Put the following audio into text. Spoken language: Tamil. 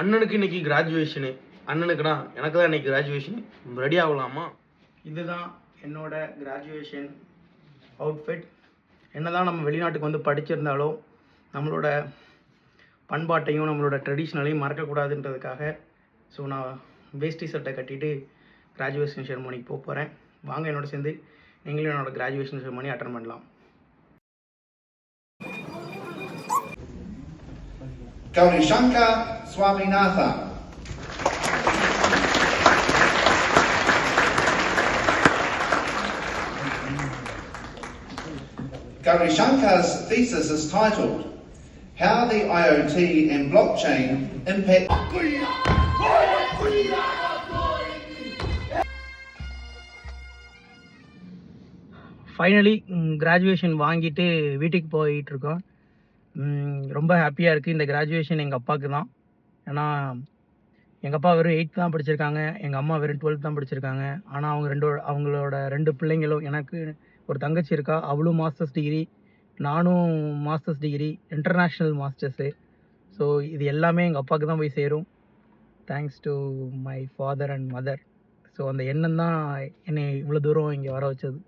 அண்ணனுக்கு இன்னைக்கு கிராஜுவேஷனு. அண்ணனுக்குடா எனக்கு தான் இன்னைக்கு கிராஜுவேஷனு. ரெடி ஆகலாமா? இதுதான் என்னோட கிராஜுவேஷன் அவுட்ஃபிட். என்னதான் நம்ம வெளிநாட்டுக்கு வந்து படிச்சிருந்தாலும் நம்மளோட பண்பாட்டையும் நம்மளோட ட்ரெடிஷ்னலையும் மறக்கக்கூடாதுன்றதுக்காக ஸோ நான் வேஷ்டி சட்டை கட்டிட்டு கிராஜுவேஷன் செரமனிக்கு போக போகிறேன். வாங்க என்னோட சேர்ந்து நீங்களும் என்னோட கிராஜுவேஷன் செரமனி அட்டன் பண்ணலாம். Gauri Shankar Swaminathan. Gauri Shankar's thesis is titled How the IoT and Blockchain Impact. Finally graduation வாங்கிட்டு வீட்டுக்கு போயிட்டுருக்கோம். ரொம்ப ஹாப்பியாக இருக்குது. இந்த கிராஜுவேஷன் எங்கள் அப்பாவுக்கு தான். ஏன்னா எங்கள் அப்பா வெறும் 8th தான் படிச்சிருக்காங்க, எங்கள் அம்மா வெறும் 12th தான் படிச்சிருக்காங்க. ஆனால் அவங்களோட 2 பிள்ளைங்களும், எனக்கு ஒரு தங்கச்சி இருக்கா, அவளும் மாஸ்டர்ஸ் டிகிரி, நானும் masters degree, international masters. So இது எல்லாமே எங்கள் அப்பாவுக்கு தான் போய் சேரும். Thanks to my father and mother. So அந்த எண்ணம் தான் என்னை இவ்வளோ தூரம் இங்கே வர வச்சது.